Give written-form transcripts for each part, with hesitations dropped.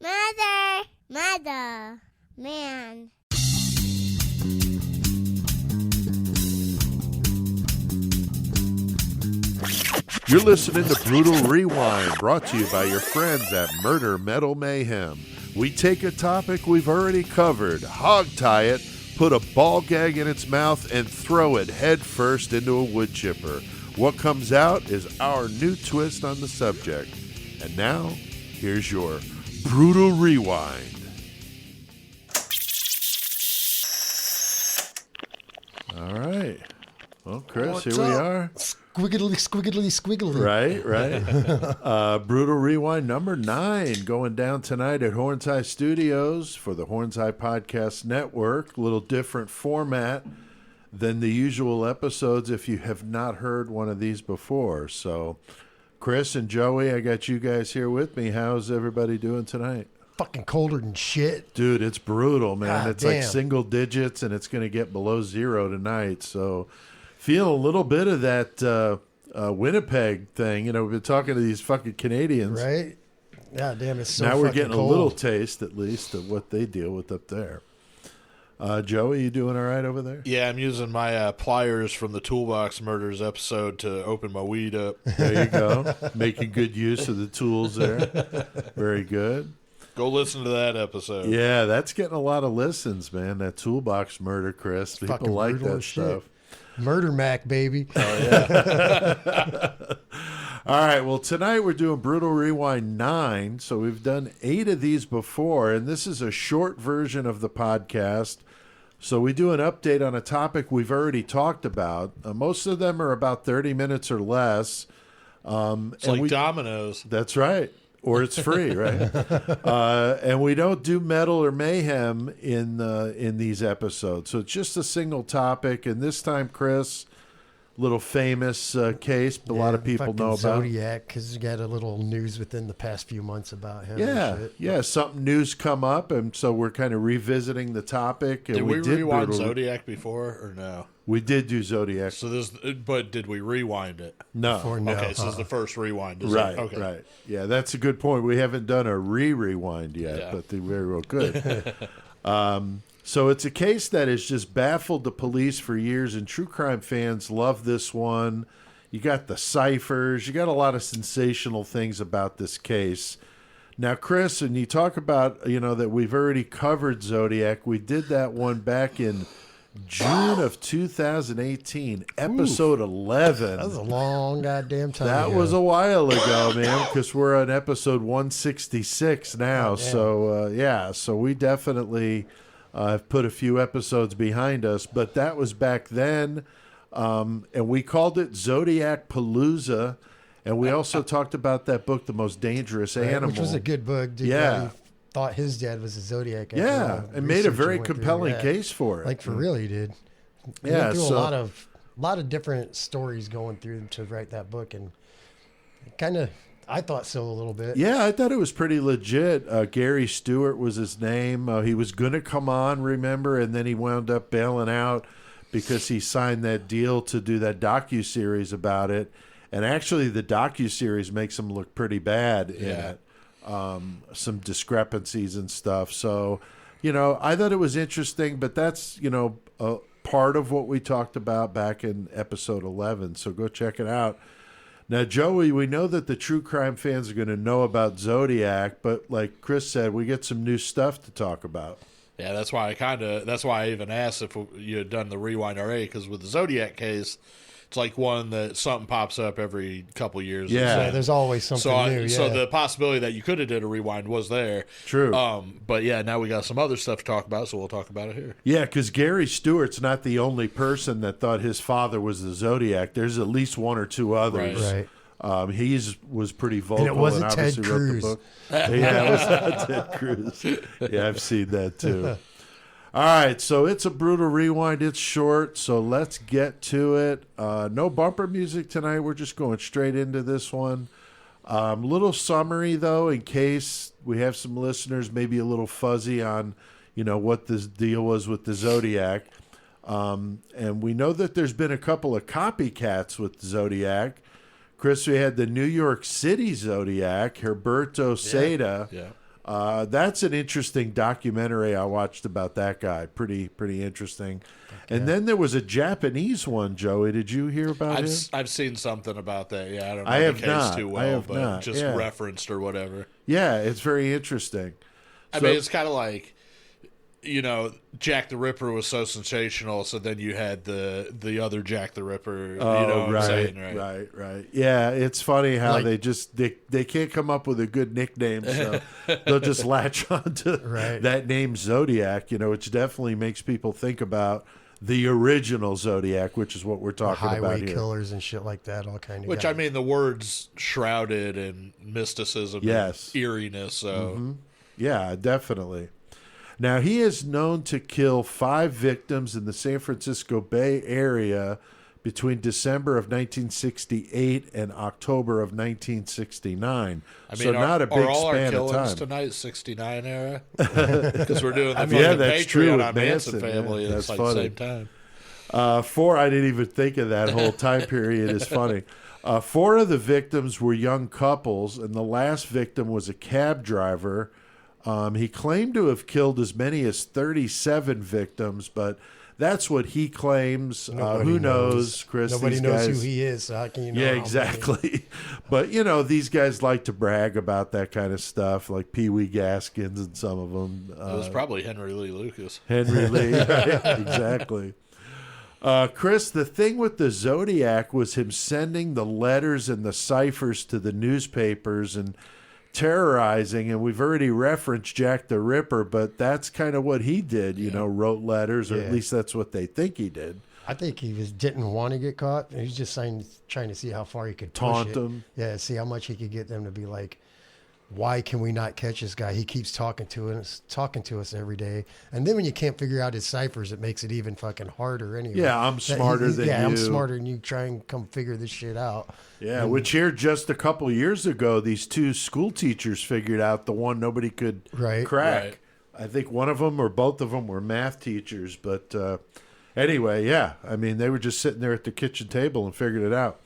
Mother, man. You're listening to Brutal Rewind, brought to you by your friends at Murder Metal Mayhem. We take a topic we've already covered, hog-tie it, put a ball gag in its mouth, and throw it head first into a wood chipper. What comes out is our new twist on the subject. And now, here's your Brutal Rewind. All right. Well, Chris, here we are. Squiggly. Right. Brutal Rewind number 9 going down tonight at Horns High Studios for the Horns High Podcast Network. A little different format than the usual episodes if you have not heard one of these before. So, Chris and Joey, I got you guys here with me. How's everybody doing tonight? Fucking colder than shit. Dude, it's brutal, man. God it's damn. like single digits, and it's going to get below 0 tonight. So, feel a little bit of that Winnipeg thing. You know, we've been talking to these fucking Canadians. Right? God damn, it's so now we're fucking getting cold. a little taste, at least, of what they deal with up there. Joey, you doing all right over there? Yeah, I'm using my pliers from the Toolbox Murders episode to open my weed up. There you go. Making good use of the tools there. Very good. Go listen to that episode. Yeah, that's getting a lot of listens, man. That Toolbox Murder, Chris. People fucking like brutal that as shit. stuff. Murder Mac, baby. Oh, yeah. All right, well, tonight we're doing Brutal Rewind 9, so we've done 8 of these before, and this is a short version of the podcast. So we do an update on a topic we've already talked about. Most of them are about 30 minutes or less. It's like Domino's. That's right. Or it's free, right? And we don't do metal or mayhem in these episodes. So it's just a single topic. And this time, Chris, little famous case a lot of people know about. Zodiac, because you got a little news within the past few months about him. and shit. Yeah, something new's come up, and so we're kind of revisiting the topic. And Did we rewind Brutal- Zodiac before or no? We did do Zodiac. So but did we rewind it? No. Before, no. Okay, so this is the first rewind. Is Right, it? Okay. right. Yeah, that's a good point. We haven't done a rewind yet, Yeah. but they very well could. So it's a case that has just baffled the police for years, and true crime fans love this one. You got the ciphers. You got a lot of sensational things about this case. Now, Chris, and you talk about, that we've already covered Zodiac. We did that one back in June of 2018, episode 11. That was a long goddamn time That ago. was a while ago, man, because we're on episode 166 now. Oh, damn. So, so we definitely have put a few episodes behind us, but that was back then. And we called it Zodiac-palooza. And we also talked about that book, The Most Dangerous Animal. Which was a good book. Dude, Yeah. Thought his dad was a Zodiac. Yeah, and made a very compelling case for it. Like, for real, he did. He Yeah, went through so- a lot of different stories going through to write that book, and kind of, I thought so a little bit. Yeah, I thought it was pretty legit. Gary Stewart was his name. He was going to come on, remember, and then he wound up bailing out because he signed that deal to do that docuseries about it. And actually, the docuseries makes him look pretty bad in it. Some discrepancies and stuff. So, I thought it was interesting, but that's, a part of what we talked about back in episode 11. So go check it out. Now, Joey, we know that the true crime fans are going to know about Zodiac, but like Chris said, we get some new stuff to talk about. Yeah, that's why I even asked if you had done the rewind already, because with the Zodiac case, it's like one that something pops up every couple years. Yeah. Yeah, there's always something new. So Yeah. the possibility that you could have did a rewind was there. True. But yeah, now we got some other stuff to talk about, so we'll talk about it here. Yeah, because Gary Stewart's not the only person that thought his father was the Zodiac. There's at least one or two others. Right. He was pretty vocal And it wasn't obviously Ted wrote the Cruz. book. Yeah, it was not Ted Cruz. Yeah, I've seen that too. All right, so it's a brutal rewind. It's short, so let's get to it. No bumper music tonight. We're just going straight into this one. Little summary, though, in case we have some listeners maybe a little fuzzy on, what this deal was with the Zodiac. And we know that there's been a couple of copycats with Zodiac. Chris, we had the New York City Zodiac, Herberto Seda. Yeah. That's an interesting documentary I watched about that guy. Pretty interesting. Okay. And then there was a Japanese one, Joey. Did you hear about it? I've seen something about that. Yeah, I don't know the case too well, but just referenced or whatever. Yeah, it's very interesting. I mean, it's kind of like, Jack the Ripper was so sensational, so then you had the other Jack the Ripper. Oh, you know what right, I'm saying, right. Yeah, it's funny how they can't come up with a good nickname, so they'll just latch on to that name Zodiac, which definitely makes people think about the original Zodiac, which is what we're talking about here. Highway killers and shit like that, all kind of. Which, I mean, the word's shrouded in mysticism and eeriness, so. Yeah, definitely. Now, he is known to kill 5 victims in the San Francisco Bay Area between December of 1968 and October of 1969. I mean, not a big are all span our of killings time. Tonight 69 era? Because we're doing the fucking that's true Patreon with on Manson family. Yeah, it's that's like funny. the same time. 4, I didn't even think of that whole time period. Is funny. 4 of the victims were young couples, and the last victim was a cab driver. He claimed to have killed as many as 37 victims, but that's what he claims. Who knows, Chris? Nobody these knows guys, who he is. So how can you know? Yeah, exactly. But, these guys like to brag about that kind of stuff, like Pee Wee Gaskins and some of them. It was probably Henry Lee Lucas. Henry Lee, right? Exactly. Chris, the thing with the Zodiac was him sending the letters and the ciphers to the newspapers and terrorizing, and we've already referenced Jack the Ripper, but that's kind of what he did, wrote letters, or at least that's what they think he did. I think he didn't want to get caught. He was just trying to see how far he could taunt push them. Yeah, see how much he could get them to be like, why can we not catch this guy? He keeps talking to us every day. And then when you can't figure out his ciphers, it makes it even fucking harder anyway. Yeah, I'm smarter than you. Yeah, I'm smarter than you. Try and come figure this shit out. Yeah, which here just a couple years ago, these 2 school teachers figured out the one nobody could crack. Right. I think one of them or both of them were math teachers. But anyway, yeah, I mean, they were just sitting there at the kitchen table and figured it out.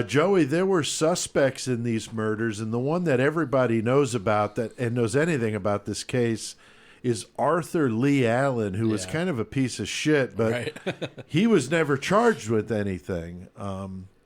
Joey, there were suspects in these murders, and the one that everybody knows about and knows anything about this case is Arthur Lee Allen, who was kind of a piece of shit, but he was never charged with anything.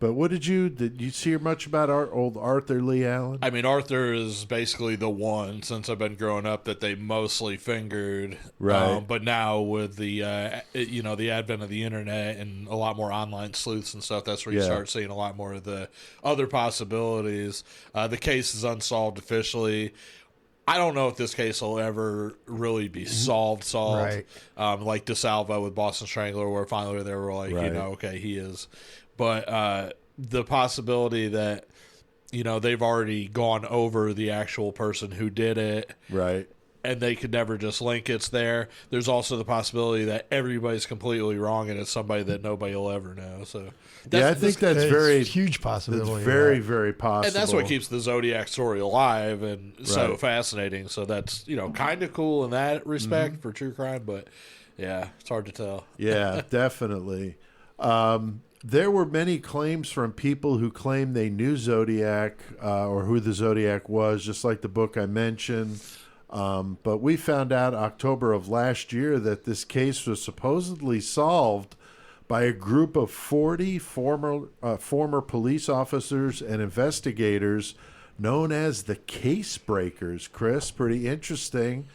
But did you hear much about old Arthur Lee Allen? I mean, Arthur is basically the one, since I've been growing up, that they mostly fingered. Right. But now with the the advent of the internet and a lot more online sleuths and stuff, that's where you start seeing a lot more of the other possibilities. The case is unsolved officially. I don't know if this case will ever really be solved. Right. Like DeSalvo with Boston Strangler, where finally they were like, okay, he is. But the possibility that, they've already gone over the actual person who did it. Right. And they could never just link it's there. There's also the possibility that everybody's completely wrong and it's somebody that nobody will ever know. So I think that's very huge possibility. That's very, very possible. And that's what keeps the Zodiac story alive and so fascinating. So that's, kind of cool in that respect for true crime. But, yeah, it's hard to tell. Yeah, definitely. There were many claims from people who claimed they knew Zodiac or who the Zodiac was, just like the book I mentioned. But we found out October of last year that this case was supposedly solved by a group of 40 former police officers and investigators known as the Case Breakers. Chris, pretty interesting.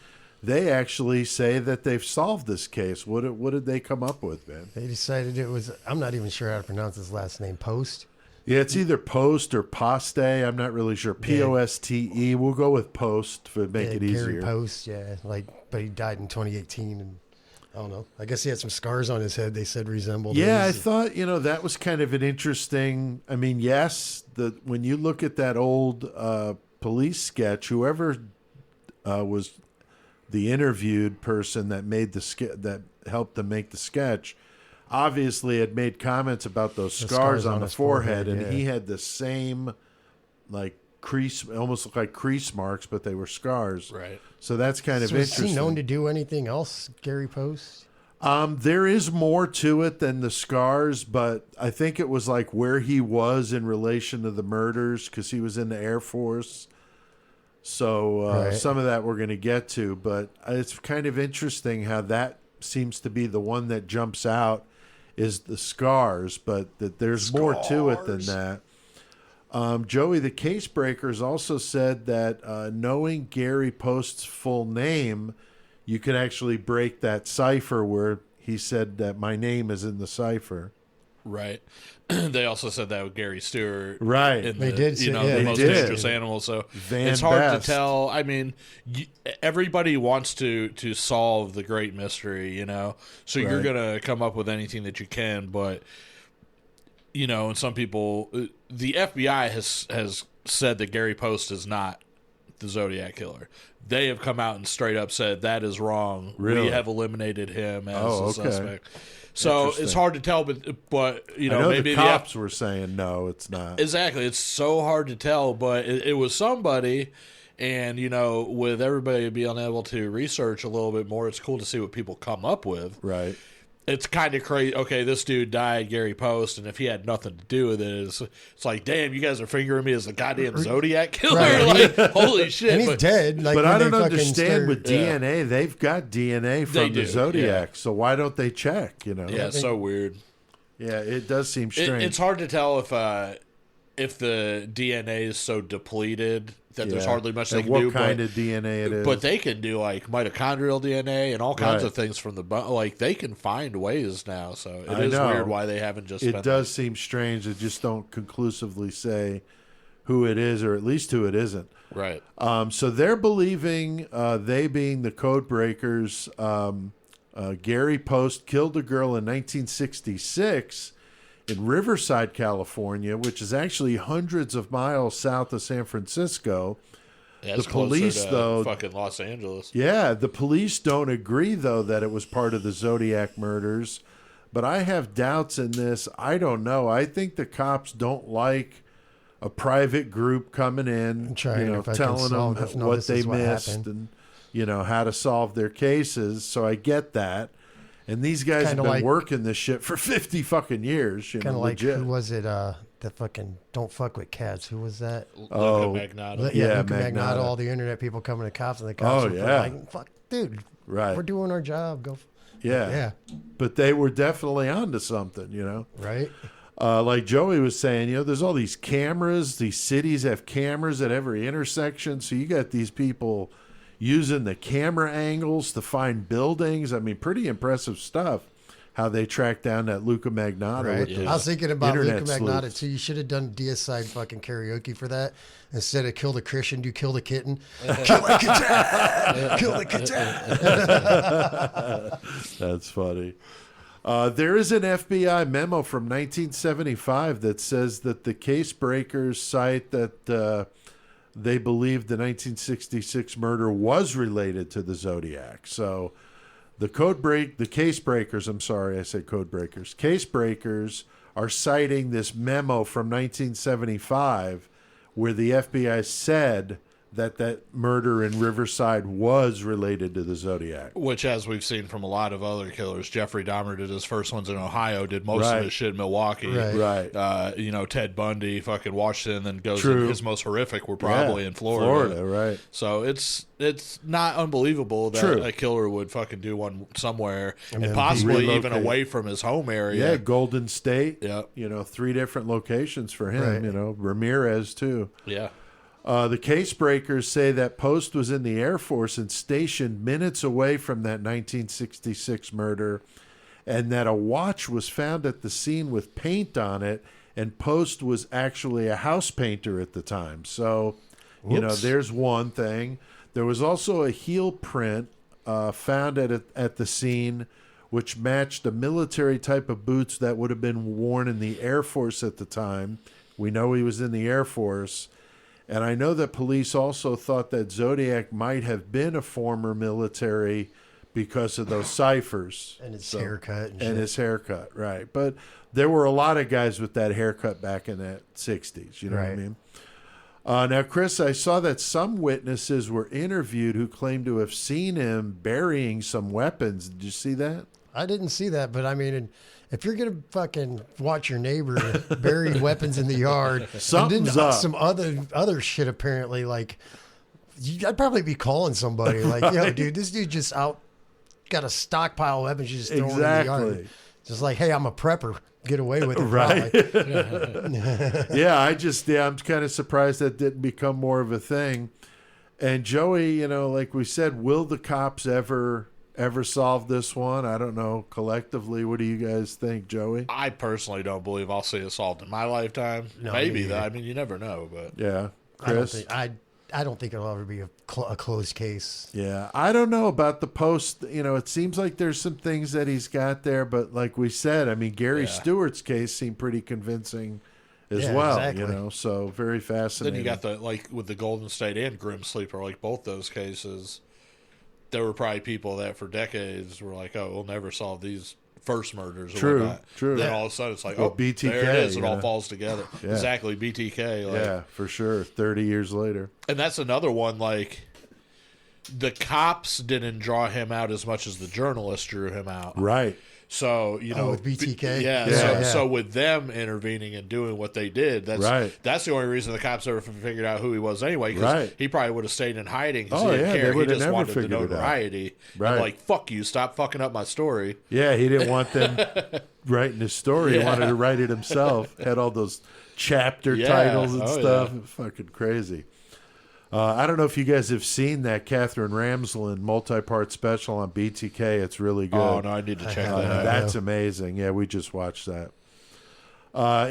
They actually say that they've solved this case. What did they come up with, man? They decided it was, I'm not even sure how to pronounce his last name, Poste. Yeah, it's either Poste or Poste. I'm not really sure. Poste. We'll go with Poste to make it easier. Gary Poste, but he died in 2018, and I don't know. I guess he had some scars on his head. They said resembled. Yeah, I thought that was kind of an interesting. I mean, yes, when you look at that old police sketch, whoever was the interviewed person that made that helped them make the sketch, obviously had made comments about those scars on the forehead, and he had the same crease, almost looked like crease marks, but they were scars. Right. So that's kind of interesting. Is he known to do anything else, Gary Poste? There is more to it than the scars, but I think it was like where he was in relation to the murders, because he was in the Air Force. So Right. some of that we're going to get to, but it's kind of interesting how that seems to be the one that jumps out is the scars, but that there's more to it than that. Joey, the case breakers also said that knowing Gary Poste's full name, you could actually break that cipher where he said that my name is in the cipher. Right. They also said that with Gary Stewart. Right. In They the, did say- You know, yeah, the they most did. dangerous animal. So Van it's hard Best. to tell. I mean, everybody wants to solve the great mystery, you know. So you're Right. going to come up with anything that you can. But, you know, and some people, the FBI has said that Gary Poste is not the Zodiac killer. They have come out and straight up said that is wrong. Really? We have eliminated him as Oh, a okay. suspect. So Interesting. it's hard to tell, but you know, I know maybe the cops were saying no, it's not. exactly. It's so hard to tell, but it was somebody, and you know, with everybody being able to research a little bit more, it's cool to see what people come up with. Right. It's kind of crazy. Okay, this dude died, Gary Poste, and if he had nothing to do with it, it's like, damn, you guys are fingering me as the goddamn Zodiac killer. Right. Like, holy shit! And he's but, dead. Like, But when I don't they fucking understand start- with DNA. They've got DNA They from do, the Zodiac, yeah. so why don't they check? You know? Yeah, it's so weird. Yeah, it does seem strange. It's hard to tell if the DNA is so depleted that there's Yeah. hardly much they And can what do. kind but, of DNA it is? But they can do like mitochondrial DNA and all kinds Right. of things from the bone. Like they can find ways now. So it I is know. weird why they haven't just. it spent does seem strange. They just don't conclusively say who it is, or at least who it isn't. right. So they're believing, they being the code breakers, Gary Poste killed a girl in 1966 in Riverside, California, which is actually hundreds of miles south of San Francisco. Yeah, it's the police, closer to though- fucking Los Angeles. Yeah, the police don't agree, though, that it was part of the Zodiac murders. But I have doubts in this. I don't know. I think the cops don't like a private group coming in, Trying to fucking telling them solve it. No, what this they is what missed happened. and, how to solve their cases. So I get that. And these guys have Kinda been like- working this shit for 50 fucking years. Kind of like, legit. who was it? The fucking Don't Fuck with Cats. Who was that? Oh, Luca Magnotta. Yeah, Luca Magnotta. Magnotta. All the internet people coming to cops, and the cops Oh, were yeah. like, fuck, dude, Right. we're doing our job. Go. Yeah. Yeah. But they were definitely onto something, Right? Like Joey was saying, there's all these cameras. These cities have cameras at every intersection. So you got these people using the camera angles to find buildings. I mean, pretty impressive stuff. How they tracked down that Luca Magnotta. Right. With the I was thinking about internet Luca Magnotta sleuths. too. You should have done deicide fucking karaoke for that. Instead of kill the Christian, do kill the kitten. Kill the kitten. Kill the kitten. That's funny. There is an FBI memo from 1975 that says that the case breakers cite that they believe the 1966 murder was related to the Zodiac. So the case breakers, I'm sorry, I said code breakers. Case breakers are citing this memo from 1975 where the FBI said that murder in Riverside was related to the Zodiac. Which, as we've seen from a lot of other killers, Jeffrey Dahmer did his first ones in Ohio, did most Right. of his shit in Milwaukee. Right. Right. Ted Bundy, fucking Washington, then goes True. in his most horrific were probably Yeah, in Florida. right. So it's not unbelievable that True. a killer would fucking do one somewhere and then possibly even relocate. away from his home Yeah, area. Golden State. Yeah. 3 different locations for him. Right. Ramirez too. Yeah. The case breakers say that Poste was in the Air Force and stationed minutes away from that 1966 murder, and that a watch was found at the scene with paint on it, and Poste was actually a house painter at the time. So, Whoops. there's one thing. There was also a heel print found at the scene, which matched a military type of boots that would have been worn in the Air Force at the time. We know he was in the Air Force. And I know that police also thought that Zodiac might have been a former military because of those ciphers. And his haircut and shit. And his haircut, right. But there were a lot of guys with that haircut back in the 60s, you know what I Right. mean? Now, Chris, I saw that some witnesses were interviewed who claimed to have seen him burying some weapons. Did you see that? I didn't see that, but I mean, if you're gonna fucking watch your neighbor bury weapons in the yard, Something's and then up. some other shit apparently, like I'd probably be calling somebody like, yo, dude, this dude just out got a stockpile of weapons just throwing in the yard. Just like, hey, I'm a prepper. Get away with it. Right. I'm kind of surprised that didn't become more of a thing. And Joey, like we said, will the cops ever solve this one? I don't know. Collectively, what do you guys think, Joey? I personally don't believe I'll see it solved in my lifetime. No, maybe, though. I mean, you never know. But yeah, Chris? I don't think it'll ever be a closed case. Yeah, I don't know about the Post. It seems like there's some things that he's got there, but like we said, I mean, Gary Stewart's case seemed pretty convincing as well. Exactly. So very fascinating. then you got with the Golden State and Grim Sleeper, like both those cases, there were probably people that for decades were like, "Oh, we'll never solve these first murders." Or whatnot. True. Then all of a sudden, it's like, BTK, there it is. It all falls together. Yeah. Exactly, BTK. Yeah, for sure. 30 years later. And that's another one, like, the cops didn't draw him out as much as the journalists drew him out. Right. So, with BTK? So with them intervening and doing what they did, that's the only reason the cops ever figured out who he was anyway, because he probably would have stayed in hiding because he didn't care. He just wanted the notoriety. Right. And like, fuck you, stop fucking up my story. Yeah, he didn't want them writing his story. He wanted to write it himself. Had all those chapter titles and stuff. Yeah. Fucking crazy. I don't know if you guys have seen that Catherine Ramsland multi-part special on BTK. It's really good. Oh, no, I need to check that out. That's amazing. Yeah, we just watched that.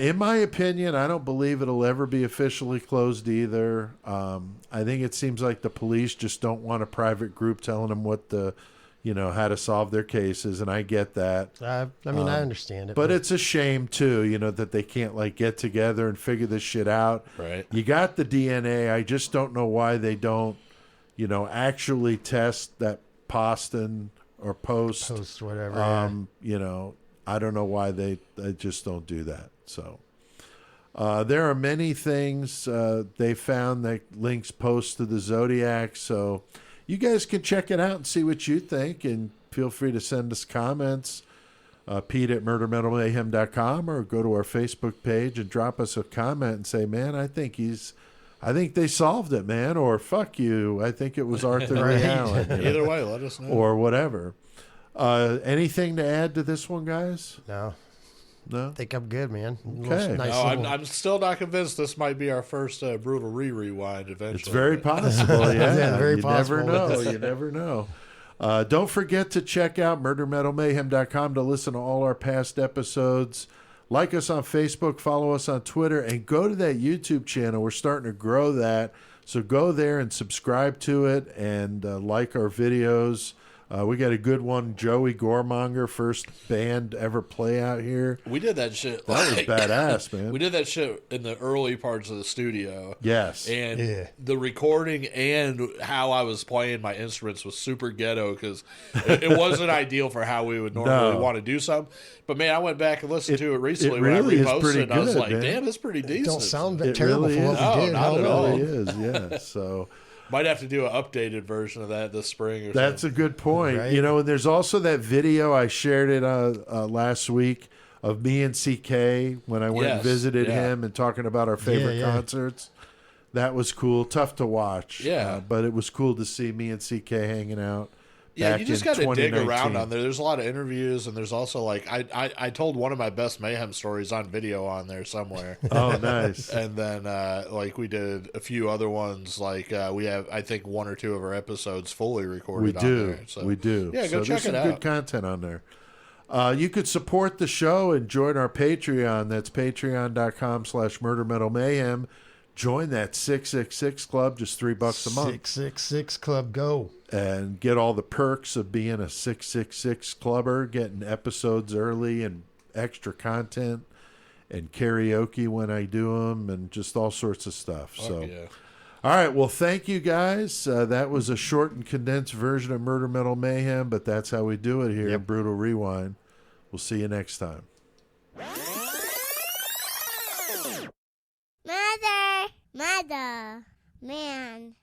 In my opinion, I don't believe it'll ever be officially closed either. I think it seems like the police just don't want a private group telling them how to solve their cases, and I get that. I mean, I understand it. But it's a shame, too, that they can't, get together and figure this shit out. Right. You got the DNA. I just don't know why they don't, actually test that Poste or Post. Post, whatever. I don't know why they just don't do that. So there are many things they found that links Post to the Zodiac, so... You guys can check it out and see what you think, and feel free to send us comments, Pete at murdermetalmayhem.com, or go to our Facebook page and drop us a comment and say, man, I think they solved it, man, or fuck you, I think it was Arthur Ray Allen. Either way, let us know. Or whatever. Anything to add to this one, guys? No, I think I'm good, man. Okay. I'm still not convinced this might be our first brutal rewind eventually. It's very possible, yeah. Very possible. You never know. Don't forget to check out murdermetalmayhem.com to listen to all our past episodes. Like us on Facebook, follow us on Twitter, and go to that YouTube channel. We're starting to grow that. So go there and subscribe to it and like our videos. We got a good one, Joey Gormonger, first band ever play out here. We did that shit. That was badass, man. We did that shit in the early parts of the studio. Yes. And the recording and how I was playing my instruments was super ghetto because it wasn't ideal for how we would normally want to do something. But, man, I went back and listened to it recently when I reposted it, and I was like, damn, that's pretty decent. It don't sound terrible for what we did. Not at all. It really is, yeah. So... Might have to do an updated version of that this spring or That's something. a good point. Right? And there's also that video, I shared it last week, of me and CK when I went and visited him and talking about our favorite concerts. That was cool. Tough to watch. Yeah. But it was cool to see me and CK hanging out. Yeah, you just got to dig around on there. There's a lot of interviews, and there's also I told one of my best Mayhem stories on video on there somewhere. Oh, nice. And then we did a few other ones. We have I think one or two of our episodes fully recorded. We do. Yeah, go check it out. There's some good content on there. You could support the show and join our Patreon. That's patreon.com/murdermetalmayhem. Join that 666 Club, just $3 a month. 666 Club, go. And get all the perks of being a 666 Clubber, getting episodes early and extra content and karaoke when I do them and just all sorts of stuff. All right, well, thank you guys. That was a short and condensed version of Murder Metal Mayhem, but that's how we do it here in Brutal Rewind. We'll see you next time. Mother, man.